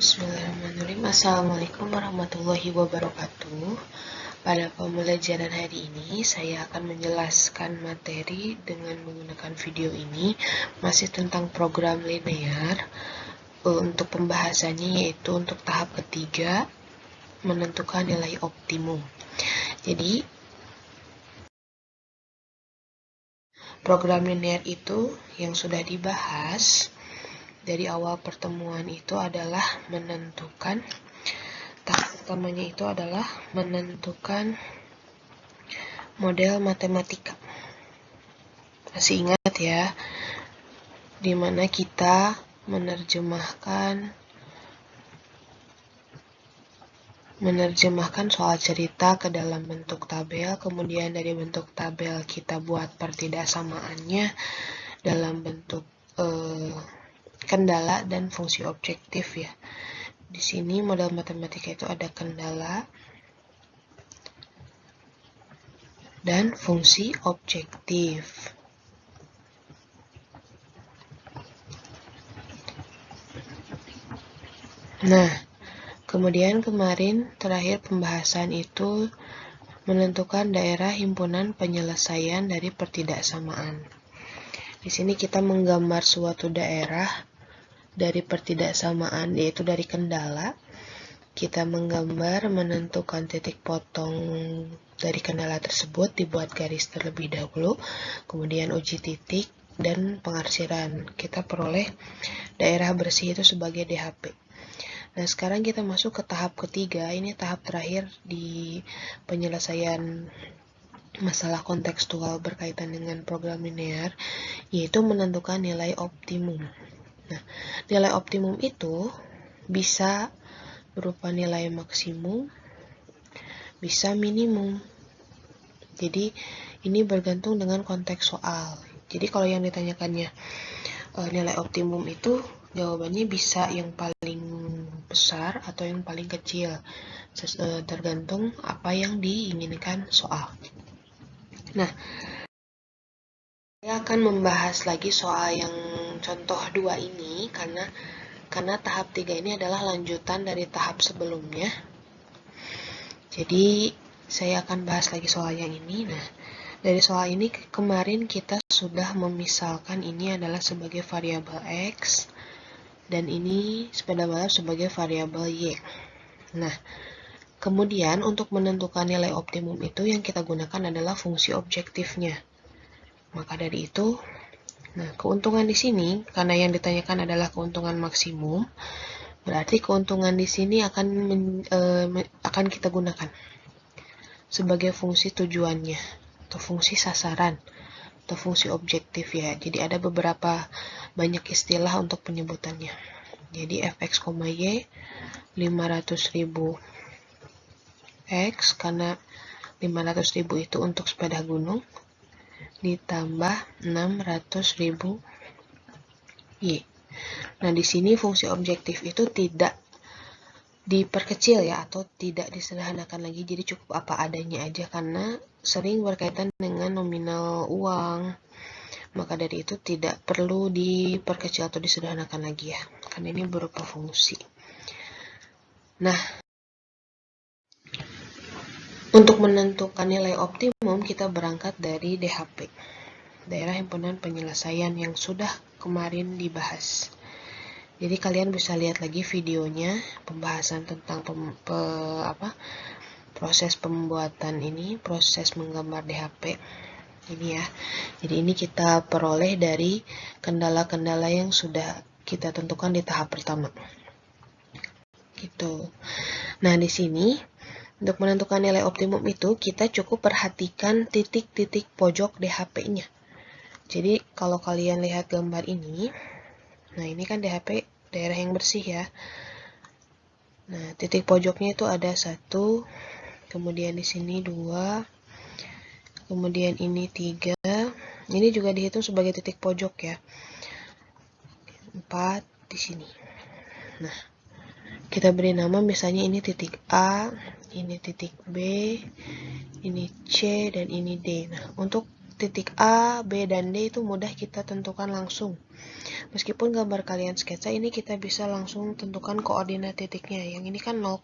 Bismillahirrahmanirrahim. Assalamualaikum warahmatullahi wabarakatuh. Pada pembelajaran hari ini, saya akan menjelaskan materi dengan menggunakan video ini. Masih tentang program linear. Untuk pembahasannya yaitu untuk tahap ketiga, menentukan nilai optimum. Jadi, program linear itu yang sudah dibahas dari awal pertemuan itu adalah menentukan, tahap pertamanya itu adalah menentukan model matematika. Masih ingat ya, dimana kita menerjemahkan soal cerita ke dalam bentuk tabel, kemudian dari bentuk tabel kita buat pertidaksamaannya dalam bentuk kendala dan fungsi objektif ya. Di sini model matematika itu ada kendala dan fungsi objektif. Nah, kemudian kemarin terakhir pembahasan itu menentukan daerah himpunan penyelesaian dari pertidaksamaan. Di sini kita menggambar suatu daerah dari pertidaksamaan, yaitu dari kendala. Kita menggambar menentukan titik potong dari kendala tersebut, dibuat garis terlebih dahulu, kemudian uji titik dan pengarsiran. Kita peroleh daerah bersih itu sebagai DHP. Nah, sekarang kita masuk ke tahap ketiga. Ini tahap terakhir di penyelesaian masalah kontekstual berkaitan dengan program linear, yaitu menentukan nilai optimum. Nah, nilai optimum itu bisa berupa nilai maksimum, bisa minimum. Jadi, ini bergantung dengan konteks soal. Jadi, kalau yang ditanyakannya nilai optimum itu, jawabannya bisa yang paling besar atau yang paling kecil, tergantung apa yang diinginkan soal. Nah, saya akan membahas lagi soal yang contoh 2 ini karena tahap 3 ini adalah lanjutan dari tahap sebelumnya. Jadi, saya akan bahas lagi soal yang ini. Nah, dari soal ini kemarin kita sudah memisalkan ini adalah sebagai variabel X dan ini sepeda balap sebagai variabel Y. Nah, kemudian untuk menentukan nilai optimum itu yang kita gunakan adalah fungsi objektifnya. Maka dari itu, nah, keuntungan di sini karena yang ditanyakan adalah keuntungan maksimum, berarti keuntungan di sini akan kita gunakan sebagai fungsi tujuannya atau fungsi sasaran atau fungsi objektif ya. Jadi ada beberapa banyak istilah untuk penyebutannya. Jadi fx, y 500.000 X karena 500.000 itu untuk sepeda gunung ditambah 600.000 Y. Nah, di sini fungsi objektif itu tidak diperkecil ya, atau tidak disederhanakan lagi, jadi cukup apa adanya aja karena sering berkaitan dengan nominal uang. Maka dari itu tidak perlu diperkecil atau disederhanakan lagi ya, karena ini berupa fungsi. Nah, untuk menentukan nilai optimum kita berangkat dari DHP, daerah himpunan penyelesaian, yang sudah kemarin dibahas. Jadi kalian bisa lihat lagi videonya, pembahasan tentang proses pembuatan ini, proses menggambar DHP ini ya. Jadi ini kita peroleh dari kendala-kendala yang sudah kita tentukan di tahap pertama. Gitu. Nah, di sini untuk menentukan nilai optimum itu kita cukup perhatikan titik-titik pojok DHP-nya. Jadi kalau kalian lihat gambar ini, nah ini kan DHP daerah yang bersih ya. Nah, titik pojoknya itu ada 1, kemudian di sini 2, kemudian ini 3. Ini juga dihitung sebagai titik pojok ya. 4 di sini. Nah, kita beri nama misalnya ini titik A, ini titik B, ini C, dan ini D. Nah, untuk titik A, B, dan D itu mudah kita tentukan langsung Meskipun gambar kalian sketsa, ini kita bisa langsung tentukan koordinat titiknya. Yang ini kan 0,0.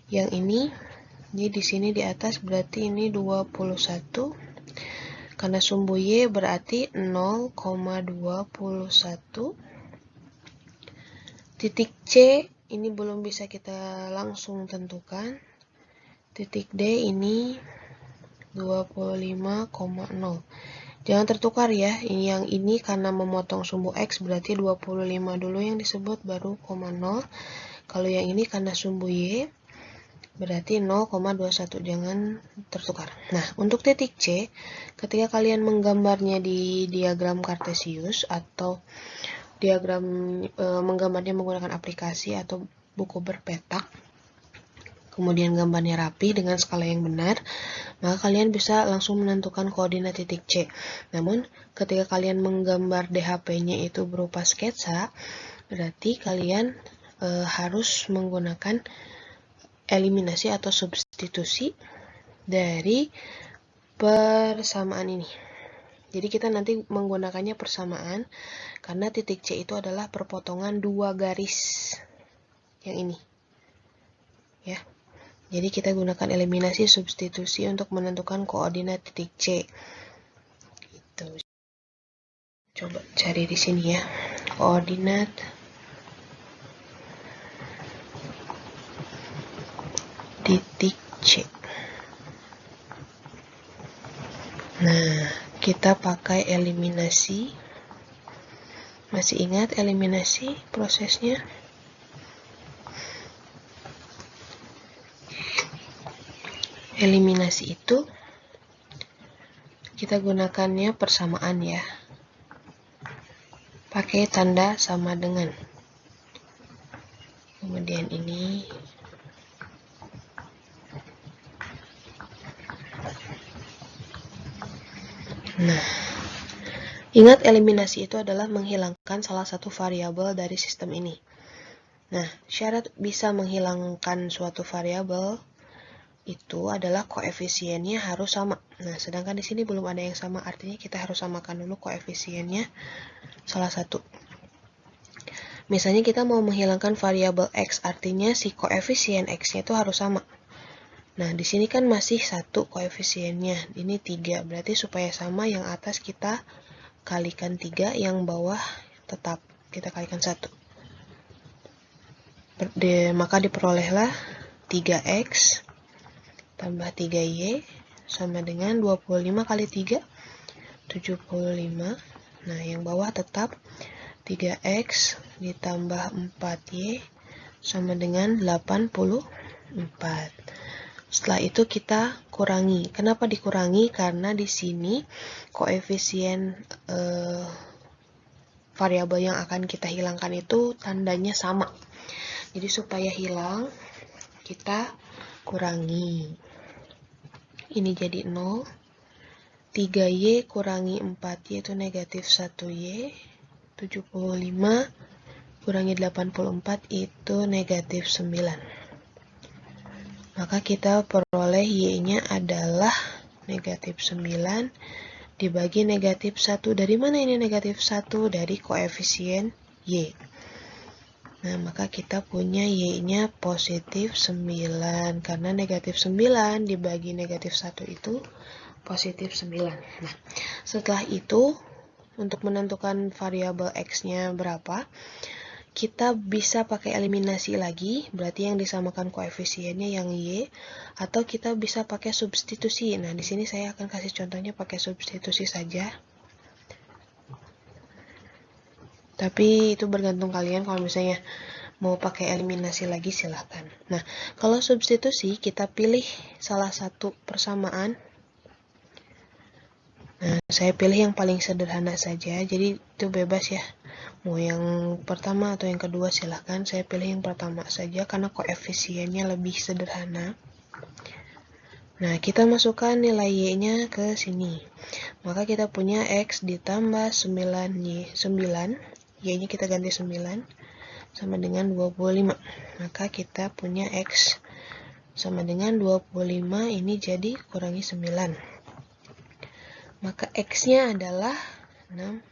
Yang ini di sini di atas berarti ini 21. Karena sumbu Y berarti 0,21. Titik C ini belum bisa kita langsung tentukan. Titik D ini 25,0. Jangan tertukar ya, yang ini karena memotong sumbu X berarti 25 dulu yang disebut baru 0. Kalau yang ini karena sumbu Y berarti 0,21, jangan tertukar. Nah, untuk titik C, ketika kalian menggambarnya di diagram Cartesius atau diagram menggambarnya menggunakan aplikasi atau buku berpetak, kemudian gambarnya rapi dengan skala yang benar, maka kalian bisa langsung menentukan koordinat titik C. Namun, ketika kalian menggambar DHP-nya itu berupa sketsa, berarti kalian harus menggunakan eliminasi atau substitusi dari persamaan ini. Jadi kita nanti menggunakannya persamaan, karena titik C itu adalah perpotongan dua garis yang ini. Ya. Jadi kita gunakan eliminasi substitusi untuk menentukan koordinat titik C. Gitu. Coba cari di sini ya. Koordinat titik C. Nah, kita pakai eliminasi. Masih ingat eliminasi prosesnya? Eliminasi itu kita gunakannya persamaan ya. Pakai tanda sama dengan. Kemudian ini nah, ingat eliminasi itu adalah menghilangkan salah satu variabel dari sistem ini. Nah, syarat bisa menghilangkan suatu variabel itu adalah koefisiennya harus sama. Nah, sedangkan di sini belum ada yang sama, artinya kita harus samakan dulu koefisiennya salah satu. Misalnya kita mau menghilangkan variabel X, artinya si koefisien X-nya itu harus sama. Nah, di sini kan masih satu koefisiennya, ini 3, berarti supaya sama yang atas kita kalikan 3, yang bawah tetap kita kalikan 1. Maka diperolehlah 3X tambah 3Y sama dengan 25 kali 3, 75. Nah, yang bawah tetap 3X ditambah 4Y sama dengan 84. Setelah itu kita kurangi. Kenapa dikurangi? Karena di sini koefisien variabel yang akan kita hilangkan itu tandanya sama. Jadi supaya hilang, kita kurangi. Ini jadi 0. 3Y kurangi 4Y itu negatif 1Y. 75 kurangi 84 itu negatif 9. Maka kita peroleh Y-nya adalah negatif 9 dibagi negatif 1. Dari mana ini negatif 1? Dari koefisien Y. Nah, maka kita punya Y-nya positif 9. Karena negatif 9 dibagi negatif 1 itu positif 9. Nah, setelah itu, untuk menentukan variabel X-nya berapa, kita bisa pakai eliminasi lagi, berarti yang disamakan koefisiennya yang Y, atau kita bisa pakai substitusi. Nah, di sini saya akan kasih contohnya pakai substitusi saja. Tapi itu bergantung kalian, kalau misalnya mau pakai eliminasi lagi silahkan. Nah, kalau substitusi kita pilih salah satu persamaan. Nah, saya pilih yang paling sederhana saja, jadi itu bebas ya. Mau yang pertama atau yang kedua silahkan, saya pilih yang pertama saja karena koefisiennya lebih sederhana. Nah, kita masukkan nilai Y-nya ke sini. Maka kita punya X ditambah 9Y, 9, Y-nya kita ganti 9, sama dengan 25. Maka kita punya X sama dengan 25, ini jadi kurangi 9. Maka X-nya adalah 16.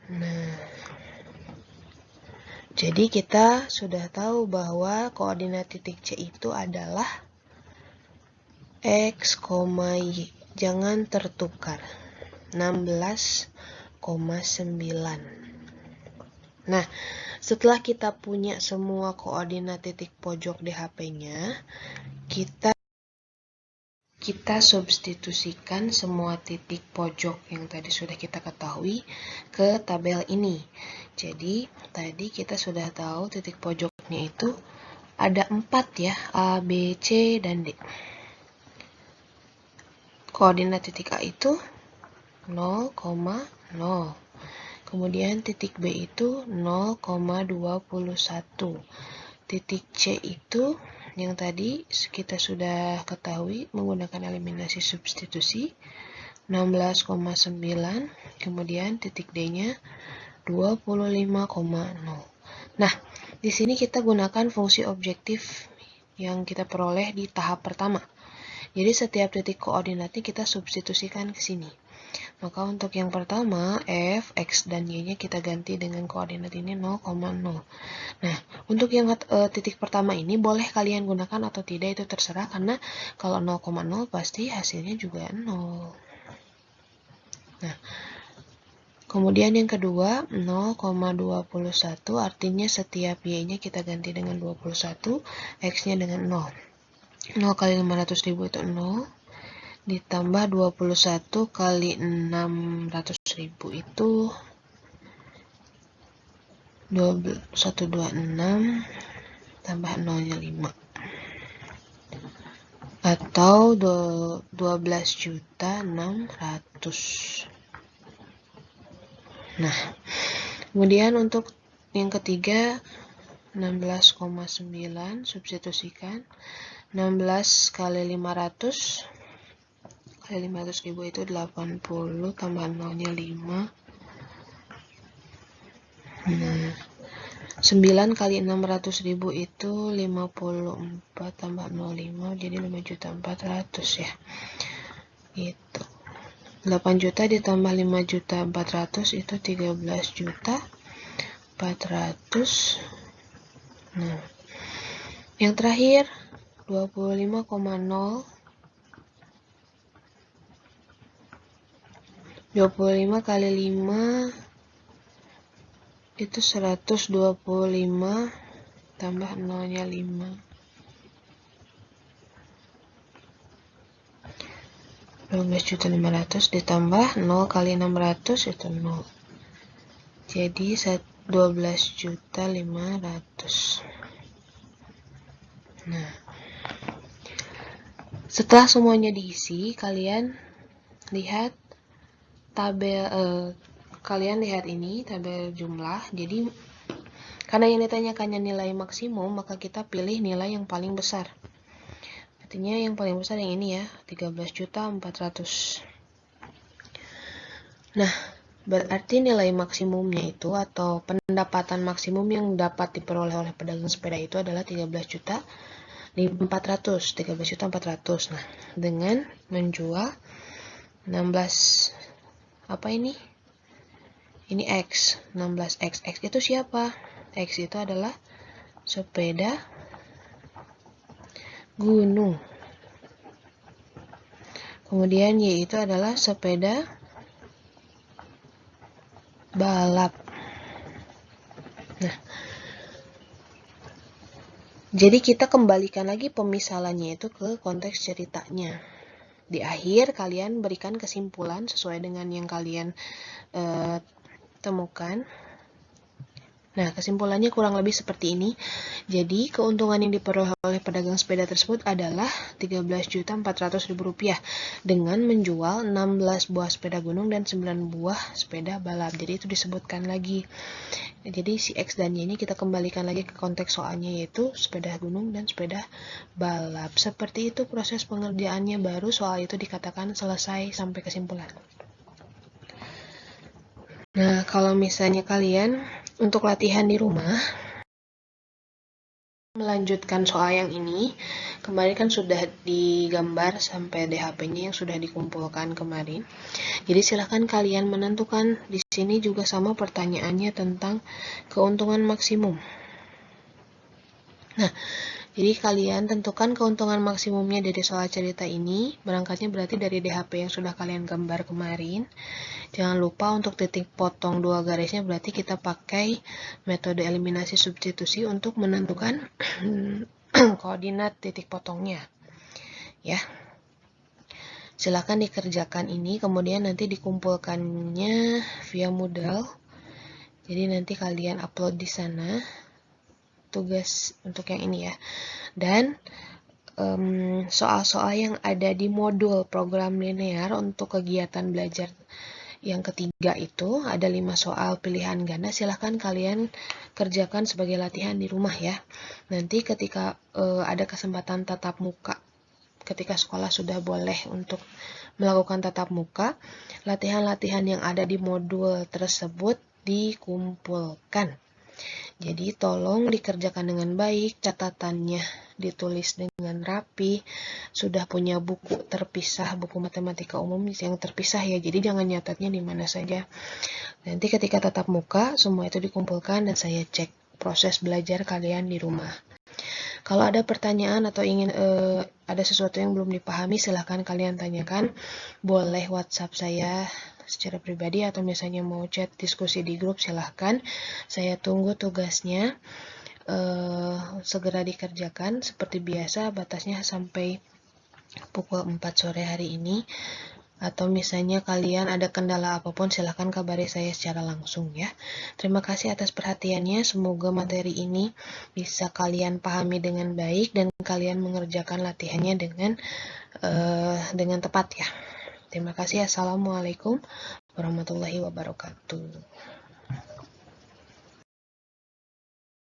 Nah, jadi kita sudah tahu bahwa koordinat titik C itu adalah X, Y. Jangan tertukar. 16,9. Nah, setelah kita punya semua koordinat titik pojok di HP-nya, kita substitusikan semua titik pojok yang tadi sudah kita ketahui ke tabel ini. Jadi, tadi kita sudah tahu titik pojoknya itu ada 4 ya, A, B, C, dan D. Koordinat titik A itu 0,0. Kemudian titik B itu 0,21. Titik C itu yang tadi kita sudah ketahui menggunakan eliminasi substitusi 16,9. Kemudian titik D-nya 25,0. Nah, di sini kita gunakan fungsi objektif yang kita peroleh di tahap pertama. Jadi setiap titik koordinatnya kita substitusikan ke sini. Maka untuk yang pertama, F, X, dan Y-nya kita ganti dengan koordinat ini 0,0. Nah, untuk yang titik pertama ini boleh kalian gunakan atau tidak itu terserah, karena kalau 0,0 pasti hasilnya juga 0. Nah, kemudian yang kedua, 0,21 artinya setiap Y-nya kita ganti dengan 21, X-nya dengan 0. 0 kali 500.000 itu 0, ditambah 21 kali 600.000 itu 126, tambah 0-nya 5. Atau 12.600.000. Nah, kemudian untuk yang ketiga 16,9 substitusikan 16 kali 500 kali 500.000 itu 80 tambah 0-nya 5. Nah, 9 kali 600.000 itu 54 tambah 0,5 jadi 5.400.000 ya. Itu 8 juta ditambah 5.400.000 itu 13.400.000. Nah, yang terakhir 25,0. 25 kali 5 itu 125 tambah 0-nya 5. 12.500.000 ditambah 0 kali 600 itu 0. Jadi 12.500.000. Nah, setelah semuanya diisi, kalian lihat kalian lihat ini tabel jumlah. Jadi karena yang ditanyakannya nilai maksimum, maka kita pilih nilai yang paling besar. Artinya yang paling besar yang ini ya, 13.400.000. Nah, berarti nilai maksimumnya itu atau pendapatan maksimum yang dapat diperoleh oleh pedagang sepeda itu adalah 13.400.000. Nah, dengan menjual 16 apa ini? Ini X, 16X. X itu siapa? X itu adalah sepeda gunung. Kemudian Y itu adalah sepeda balap. Nah, jadi kita kembalikan lagi pemisalannya itu ke konteks ceritanya. Di akhir kalian berikan kesimpulan sesuai dengan yang kalian temukan. Nah, kesimpulannya kurang lebih seperti ini. Jadi, keuntungan yang diperoleh oleh pedagang sepeda tersebut adalah Rp13.400.000 dengan menjual 16 buah sepeda gunung dan 9 buah sepeda balap. Jadi, itu disebutkan lagi. Jadi, si X dan Y ini kita kembalikan lagi ke konteks soalnya, yaitu sepeda gunung dan sepeda balap. Seperti itu proses pengerjaannya, baru soal itu dikatakan selesai sampai kesimpulan. Nah, kalau misalnya kalian untuk latihan di rumah Melanjutkan soal yang ini, kemarin kan sudah digambar sampai DHP-nya yang sudah dikumpulkan kemarin. Jadi silahkan kalian menentukan. Di sini juga sama pertanyaannya tentang keuntungan maksimum. Nah, jadi kalian tentukan keuntungan maksimumnya dari soal cerita ini. Berangkatnya berarti dari DHP yang sudah kalian gambar kemarin. Jangan lupa untuk titik potong 2 garisnya berarti kita pakai metode eliminasi substitusi untuk menentukan koordinat titik potongnya. Ya. Silakan dikerjakan ini, kemudian nanti dikumpulkannya via Moodle. Jadi nanti kalian upload di sana tugas untuk yang ini ya. Dan soal-soal yang ada di modul program linear untuk kegiatan belajar yang ketiga itu ada 5 soal pilihan ganda, silahkan kalian kerjakan sebagai latihan di rumah ya. Nanti ketika ada kesempatan tatap muka, ketika sekolah sudah boleh untuk melakukan tatap muka, latihan-latihan yang ada di modul tersebut dikumpulkan. Jadi tolong dikerjakan dengan baik, catatannya ditulis dengan rapi, sudah punya buku terpisah, buku matematika umum yang terpisah ya, jadi jangan nyatatnya di mana saja. Nanti ketika tatap muka, semua itu dikumpulkan dan saya cek proses belajar kalian di rumah. Kalau ada pertanyaan atau ingin ada sesuatu yang belum dipahami, silahkan kalian tanyakan. Boleh WhatsApp saya secara pribadi atau misalnya mau chat diskusi di grup, silahkan. Saya tunggu tugasnya. Segera dikerjakan seperti biasa, batasnya sampai pukul 4 sore hari ini. Atau misalnya kalian ada kendala apapun, silahkan kabari saya secara langsung ya. Terima kasih atas perhatiannya, semoga materi ini bisa kalian pahami dengan baik dan kalian mengerjakan latihannya dengan tepat ya. Terima kasih, assalamualaikum warahmatullahi wabarakatuh.